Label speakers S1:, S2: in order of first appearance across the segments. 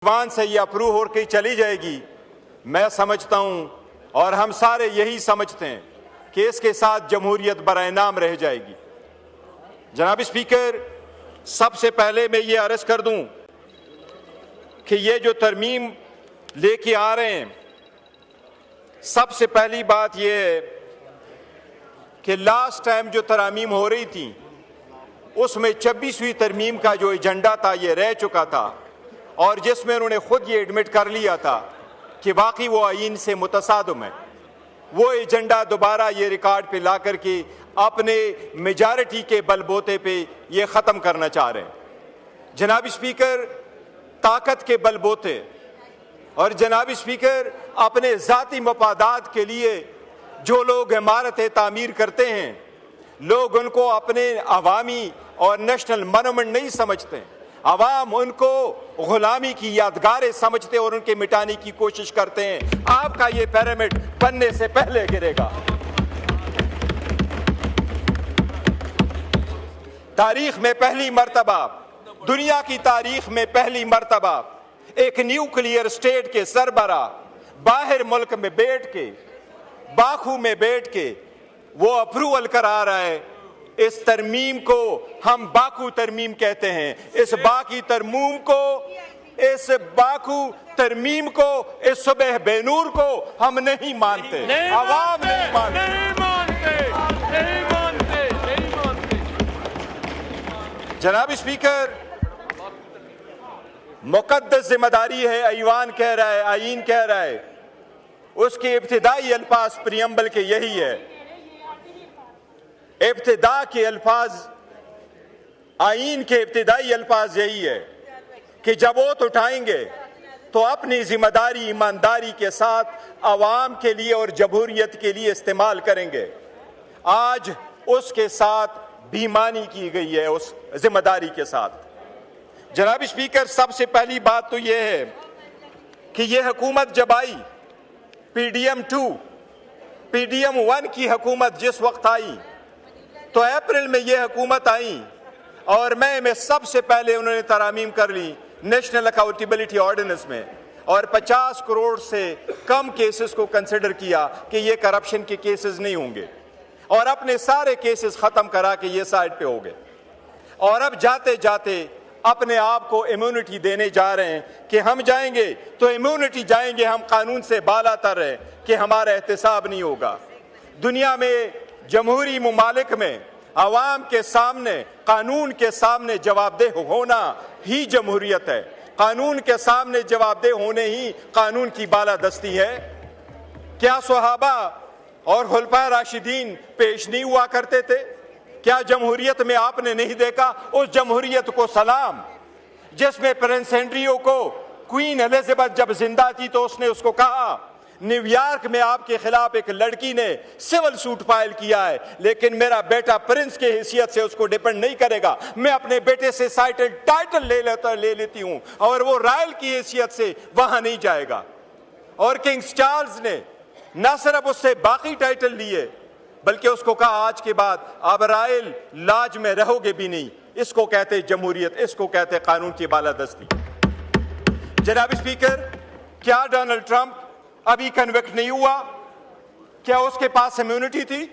S1: ईमान से ये अप्रूव होकर चली जाएगी। मैं समझता हूं और हम सारे यही समझते हैं कि इसके साथ जमहूरियत बराए नाम रह जाएगी। जनाब स्पीकर, सबसे पहले मैं ये अर्ज कर दूं कि ये जो तरमीम लेके आ रहे हैं, सबसे पहली बात ये है कि लास्ट टाइम जो तरामीम हो रही थी उसमें 26वीं तरमीम का जो एजेंडा था ये रह चुका था और जिसमें उन्होंने खुद ये एडमिट कर लिया था कि वाकई वो आईन से मुतसादम है। वो एजेंडा दोबारा ये रिकॉर्ड पे ला करके अपने मेजॉरिटी के बलबूते पे ये ख़त्म करना चाह रहे हैं। जनाब स्पीकर, ताकत के बलबूते और जनाब स्पीकर अपने ज़ाती मफादात के लिए जो लोग इमारतें तामीर करते हैं, लोग उनको अपने अवामी और नेशनल मोनूमेंट नहीं समझते। अवाम उनको गुलामी की यादगारें समझते और उनके मिटाने की कोशिश करते हैं। आपका ये पिरामिड बनने से पहले गिरेगा। तारीख में पहली मर्तबा, दुनिया की तारीख में पहली मर्तबा एक न्यूक्लियर स्टेट के सरबरा बाहर मुल्क में बैठ के, बाकू में बैठ के वो अप्रूवल करा रहा है। इस तरमीम को हम बाकू तरमीम कहते हैं। इस बाकी तरमीम को, इस बाकू तरमीम को, इस सुबह बेनूर को हम नहीं मानते। अवाम नहीं मानते, नहीं मानते, नहीं मानते, नहीं मानते। जनाब स्पीकर, मुकद्दस जिम्मेदारी है, ऐवान कह रहा है, आईन कह रहा है, उसके इब्तिदाई अल्फाज प्रियम्बल के यही है। इब्तिदा के अल्फाज, आईन के इब्तिदाई अल्फाज यही है कि जब वोट उठाएंगे तो अपनी जिम्मेदारी ईमानदारी के साथ अवाम के लिए और जमहूरियत के लिए इस्तेमाल करेंगे। आज उसके साथ बेईमानी की गई है, उस जिम्मेदारी के साथ। जनाब स्पीकर, सबसे पहली बात तो यह है कि यह हुकूमत जब आई, PDM 2, PDM 1 की हुकूमत जिस वक्त आई तो अप्रैल में यह हुकूमत आई और मई में सबसे पहले उन्होंने तरामीम कर ली नेशनल अकाउंटेबिलिटी ऑर्डिनेंस में और 50 करोड़ से कम केसेस को कंसिडर किया कि ये करप्शन के केसेस नहीं होंगे और अपने सारे केसेस खत्म करा के ये साइड पे हो गए। और अब जाते जाते अपने आप को इम्यूनिटी देने जा रहे हैं कि हम जाएंगे तो इम्यूनिटी जाएंगे, हम कानून से बालातर है कि हमारा एहतसाब नहीं होगा। दुनिया में जमहूरी मुमालिक में अवाम के सामने, कानून के सामने जवाबदेह होना ही जमहूरियत है। कानून के सामने जवाबदेह होने ही कानून की बालादस्ती है। क्या सहाबा और खुलफाए राशिदीन पेश नहीं हुआ करते थे? क्या जमहूरियत में आपने नहीं देखा उस जमहूरियत को सलाम जिसमें प्रिंस एंड्रियो को क्वीन एलिजाबेथ जब जिंदा थी तो उसने उसको कहा, न्यूयॉर्क में आपके खिलाफ एक लड़की ने सिविल सूट फाइल किया है लेकिन मेरा बेटा प्रिंस के हैसियत से उसको डिपेंड नहीं करेगा, मैं अपने बेटे से टाइटल ले लेती हूं और वो रॉयल की हैसियत से वहां नहीं जाएगा। और किंग चार्ल्स ने न सिर्फ उससे बाकी टाइटल लिए बल्कि उसको कहा आज के बाद आप रॉयल लाज में रहोगे भी नहीं। इसको कहते जमहूरियत, इसको कहते कानून की बालादस्ती। जनाब स्पीकर, क्या डोनाल्ड ट्रंप अभी कन्विक्ट नहीं हुआ? क्या उसके पास इम्यूनिटी थी?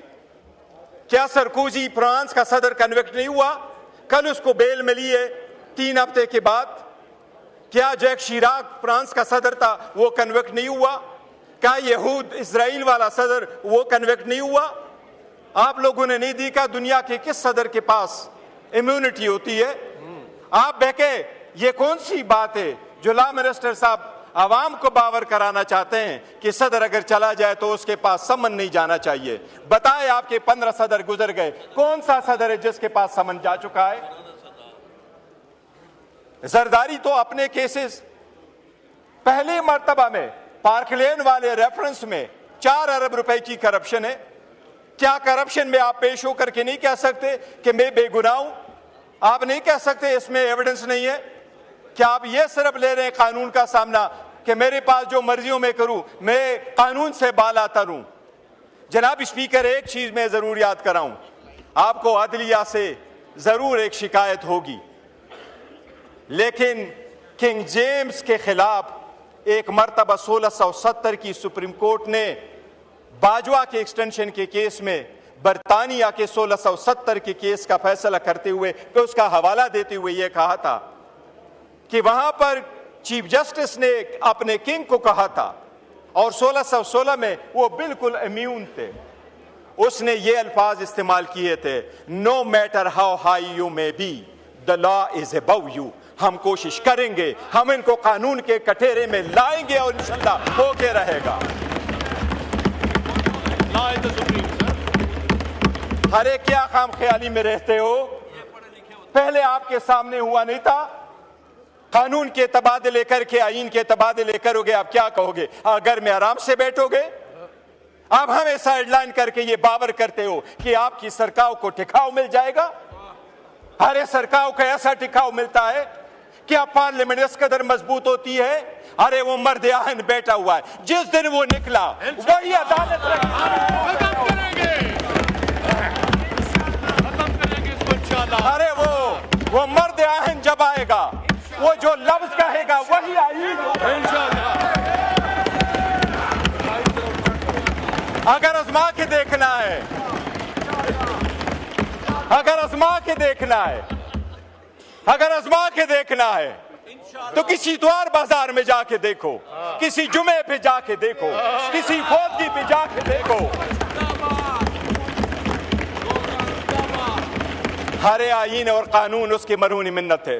S1: क्या सरकोजी फ्रांस का सदर कन्विक्ट नहीं हुआ? कल उसको बेल मिली है 3 हफ्ते के बाद। क्या जैक शिराक फ्रांस का सदर था, वो कन्विक्ट नहीं हुआ? क्या यहूद इजराइल वाला सदर वो कन्विक्ट नहीं हुआ? आप लोगों ने नहीं देखा दुनिया के किस सदर के पास इम्यूनिटी होती है? आप बहके, ये कौन सी बात है जो ला मिनिस्टर साहब आवाम को बावर कराना चाहते हैं कि सदर अगर चला जाए तो उसके पास समन नहीं जाना चाहिए? बताएं, आपके 15 सदर गुजर गए, कौन सा सदर है जिसके पास समन जा चुका है? जरदारी तो अपने केसेस पहले मर्तबा में पार्कलेन वाले रेफरेंस में 4 अरब रुपए की करप्शन है। क्या करप्शन में आप पेश होकर के नहीं कह सकते कि मैं बेगुनाह हूं? आप नहीं कह सकते इसमें एविडेंस नहीं है? क्या आप ये सिर्फ ले रहे हैं कानून का सामना कि मेरे पास जो मर्जियों में करूं, मैं कानून से बालातर हूं? जनाब स्पीकर, एक चीज मैं जरूर याद कराऊं, आपको अदलिया से जरूर एक शिकायत होगी लेकिन किंग जेम्स के खिलाफ एक मरतबा 1670 की सुप्रीम कोर्ट ने बाजवा के एक्सटेंशन के केस में बरतानिया के 1670 के केस का फैसला करते हुए कि उसका हवाला देते हुए यह कहा था कि वहां पर चीफ जस्टिस ने अपने किंग को कहा था और 1616 में वो बिल्कुल इम्यून थे। उसने ये अल्फाज इस्तेमाल किए थे, no matter how high you may be the law is above you. हम कोशिश करेंगे, हम इनको कानून के कटोरे में लाएंगे और इंशाल्लाह होके रहेगा। अरे क्या खाम ख्याली में रहते हो? पहले आपके सामने हुआ नहीं था? कानून के तबादले करके आईन के तबादले करोगे, आप क्या कहोगे? घर में आराम से बैठोगे? आप हमें साइडलाइन करके ये बावर करते हो कि आपकी सरकार को टिकाव मिल जाएगा। अरे सरकार को ऐसा टिकाव मिलता है क्या पार्लियामेंट इस कदर मजबूत होती है? अरे वो मर्द आहन बैठा हुआ है, जिस दिन वो निकला वही अदालत खत्म करेंगे इसको इंशाल्लाह। अरे वो मर्द आहन जब आएगा, वो जो लफ्ज कहेगा वही आईन होगा इंशाल्लाह। अगर आजमा के देखना है, अगर आजमा के देखना है, अगर आजमा के देखना है तो किसी द्वार बाजार में जाके देखो, किसी जुमे पे जाके देखो, किसी फौजी पे जाके देखो। हरे आईन और कानून उसकी मरहूनी मिन्नत है,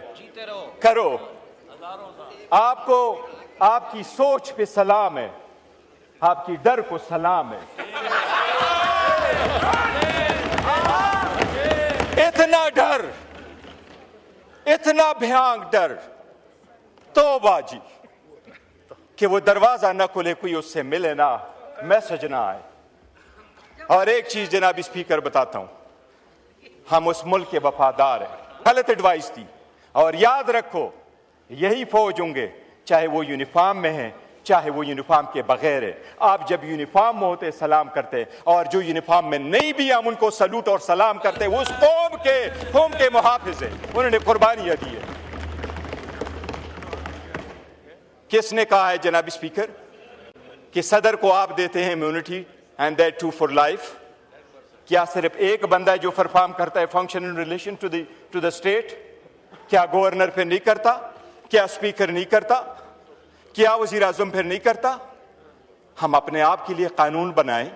S1: करो। आपको आपकी सोच पे सलाम है, आपकी डर को सलाम है। इतना डर, इतना भयानक डर, तौबा जी, कि वो दरवाजा ना खुले, कोई उससे मिले ना, मैसेज ना आए। और एक चीज जनाब स्पीकर बताता हूं, हम उस मुल्क के वफादार हैं। गलत एडवाइस दी, और याद रखो यही फौज होंगे, चाहे वो यूनिफॉर्म में है चाहे वो यूनिफॉर्म के बगैर है। आप जब यूनिफॉर्म में होते सलाम करते, और जो यूनिफॉर्म में नहीं भी हम उनको सलूट और सलाम करते, वो उस कौम के मुहाफिज है, उन्होंने कुर्बानियां दी है। किसने कहा है जनाब स्पीकर कि सदर को आप देते हैं immunity and that too for life? क्या सिर्फ एक बंदा है जो परफॉर्म करता है function in relation to the state? क्या गवर्नर फिर नहीं करता? क्या स्पीकर नहीं करता? क्या वज़ीर आज़म फिर नहीं करता? हम अपने आप के लिए कानून बनाएं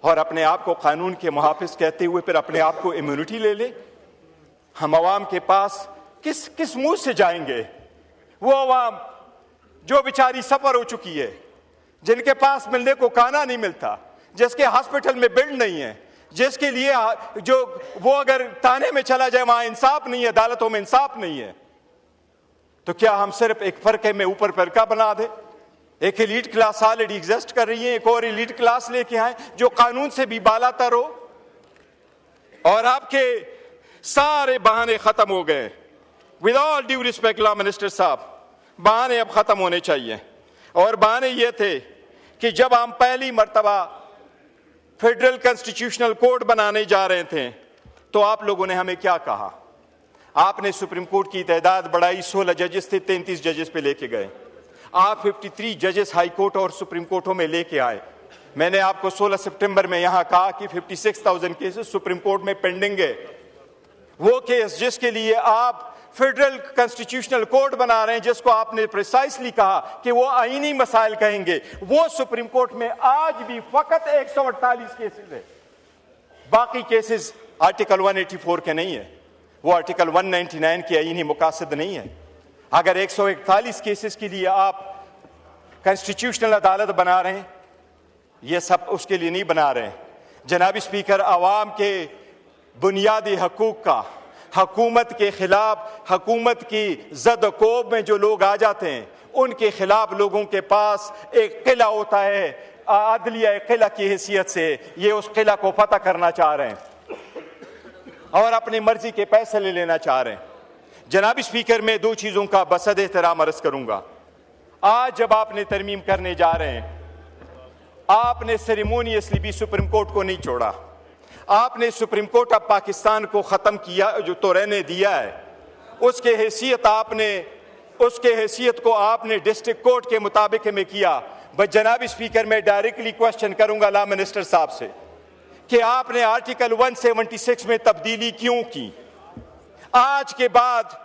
S1: और अपने आप को कानून के मुहाफिज कहते हुए फिर अपने आप को इम्यूनिटी ले ले। हम अवाम के पास किस मुंह से जाएंगे? वो अवाम जो बेचारी सफर हो चुकी है, जिनके पास मिलने को खाना नहीं मिलता, जिसके हॉस्पिटल में बेड नहीं है, जिसके लिए जो वो अगर थाने में चला जाए वहां इंसाफ नहीं है, अदालतों में इंसाफ नहीं है, तो क्या हम सिर्फ एक फरके में ऊपर फरका बना दे? एक एलीट क्लास ऑलरेडी एग्जिस्ट कर रही है, एक और एलीट क्लास लेके आए जो कानून से भी बालातर हो। और आपके सारे बहाने खत्म हो गए। With all due respect law minister साहब, बहाने अब खत्म होने चाहिए। और बहाने ये थे कि जब हम पहली मर्तबा फेडरल कॉन्स्टिट्यूशनल कोड बनाने जा रहे थे तो आप लोगों ने हमें क्या कहा? आपने सुप्रीम कोर्ट की तादाद बढ़ाई, 16 जजेस थे 33 जजेस पे लेके गए। आप 53 जजेस हाई कोर्ट और सुप्रीम कोर्टों में लेके आए। मैंने आपको 16 सितंबर में यहां कहा कि 56,000 केसेस सुप्रीम कोर्ट में पेंडिंग है। वो केस जिसके लिए आप फेडरल कॉन्स्टिट्यूशनल कोड बना रहे हैं, जिसको आपने प्रिसाइसली कहा कि वो आईनी मसाइल कहेंगे, वो सुप्रीम कोर्ट में आज भी फकत 148 केसेस है। बाकी केसेस आर्टिकल 184 के नहीं है, वो आर्टिकल 199 के आईनी मुकासद नहीं है। अगर 141 केसेस के लिए आप कॉन्स्टिट्यूशनल अदालत बना रहे हैं, ये सब उसके लिए नहीं बना रहे हैं। जनाब स्पीकर, आवाम के बुनियादी हकूक का हुकूमत के खिलाफ, हुकूमत की ज़द-ओ-कोब में जो लोग आ जाते हैं, उनके खिलाफ लोगों के पास एक किला होता है, अदलिया किला की हैसियत से ये उस किला को फतह करना चाह रहे हैं और अपनी मर्जी के पैसे ले लेना चाह रहे हैं। जनाब स्पीकर, मैं दो चीज़ों का बसद एहतराम अर्ज करूंगा। आज जब आपने तरमीम करने जा रहे हैं, आपने सेरेमोनियसली भी सुप्रीम कोर्ट को नहीं छोड़ा। आपने सुप्रीम कोर्ट ऑफ पाकिस्तान को ख़त्म किया, जो तो रहने दिया है, उसके हैसियत आपने उसके हैसियत को आपने डिस्ट्रिक्ट कोर्ट के मुताबिक में किया। बस जनाब स्पीकर, मैं डायरेक्टली क्वेश्चन करूंगा लॉ मिनिस्टर साहब से कि आपने आर्टिकल 176 में तब्दीली क्यों की? आज के बाद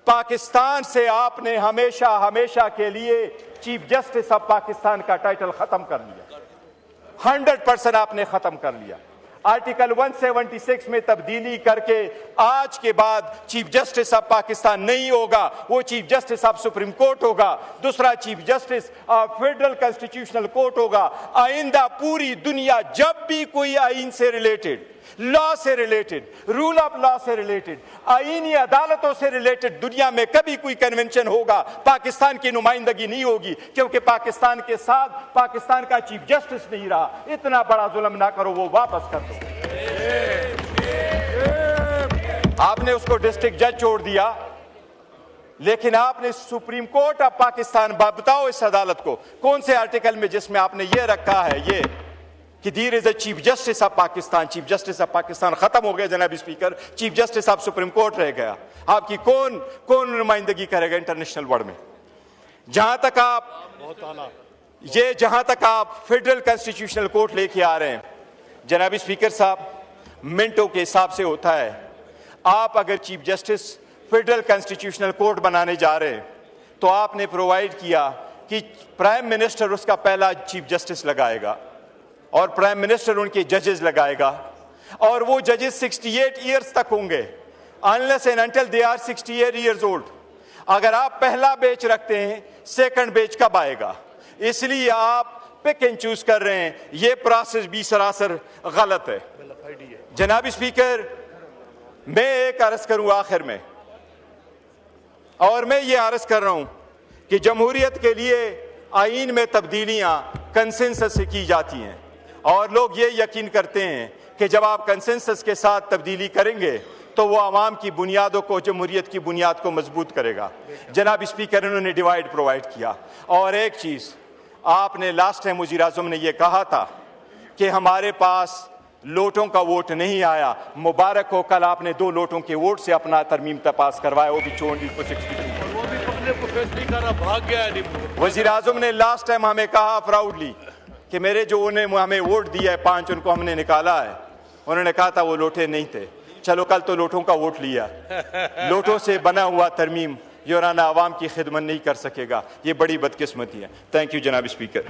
S1: पाकिस्तान से आपने हमेशा हमेशा के लिए चीफ जस्टिस ऑफ पाकिस्तान का टाइटल खत्म कर लिया। 100% आपने खत्म कर लिया। आर्टिकल 176 में तब्दीली करके आज के बाद चीफ जस्टिस ऑफ पाकिस्तान नहीं होगा, वो chief justice of Supreme court होगा, दूसरा chief justice of federal constitutional court होगा। आइंदा पूरी दुनिया जब भी कोई आइन से रिलेटेड, लॉ से रिलेटेड, रूल ऑफ लॉ से रिलेटेड, आईनी अदालतों से रिलेटेड दुनिया में कभी कोई कन्वेंशन होगा, पाकिस्तान की नुमाइंदगी नहीं होगी, क्योंकि पाकिस्तान के साथ पाकिस्तान का चीफ जस्टिस नहीं रहा। इतना बड़ा जुल्म ना करो, वो वापस कर दो। आपने उसको डिस्ट्रिक्ट जज छोड़ दिया, लेकिन आपने सुप्रीम कोर्ट ऑफ पाकिस्तान, बताओ इस अदालत को कौन से आर्टिकल में जिसमें आपने ये रखा है ये कि there is a chief justice of Pakistan. Chief justice of Pakistan खत्म हो गया जनाब speaker, chief justice of Supreme Court रह गया। आपकी कौन नुमाइंदगी करेगा इंटरनेशनल वर्ल्ड में? जहां तक आप फेडरल कॉन्स्टिट्यूशनल कोर्ट लेके आ रहे हैं जनाब स्पीकर साहब, मिनटों के हिसाब से होता है। आप अगर chief justice federal constitutional court बनाने जा रहे हैं तो आपने प्रोवाइड किया कि प्राइम मिनिस्टर उसका पहला चीफ जस्टिस लगाएगा और प्राइम मिनिस्टर उनके जजेस लगाएगा, और वो जजेस 68 ईयर्स तक होंगे, unless and until they are 68 years old. अगर आप पहला बेच रखते हैं, सेकंड बेच कब आएगा? इसलिए आप पिक एंड चूज कर रहे हैं। ये प्रोसेस भी सरासर गलत है। जनाब स्पीकर, मैं एक अर्ज करूं आखिर में, और मैं ये अर्ज कर रहा हूं कि जमहूरियत के लिए आईन में तब्दीलियां कंसेंसस से की जाती हैं, और लोग ये यकीन करते हैं कि जब आप कंसेंसस के साथ तब्दीली करेंगे तो वो आवाम की बुनियादों को, जमहूरियत की बुनियाद को मजबूत करेगा। जनाब स्पीकर, उन्होंने डिवाइड प्रोवाइड किया। और एक चीज़ आपने लास्ट टाइम वज़ीर आज़म ने यह कहा था कि हमारे पास लोटों का वोट नहीं आया। मुबारक हो, कल आपने 2 लोटों के वोट से अपना तरमीम पास करवाया, वो भी 62।
S2: भाग गया।
S1: वज़ीर आज़म ने लास्ट टाइम हमें कहा प्राउडली कि मेरे जो उन्हें हमें वोट दिया है 5, उनको हमने निकाला है। उन्होंने कहा था वो लोटे नहीं थे। चलो, कल तो लोटों का वोट लिया। लोटों से बना हुआ तरमीम योराना आवाम की खिदमत नहीं कर सकेगा। ये बड़ी बदकिस्मती है। थैंक यू जनाब स्पीकर।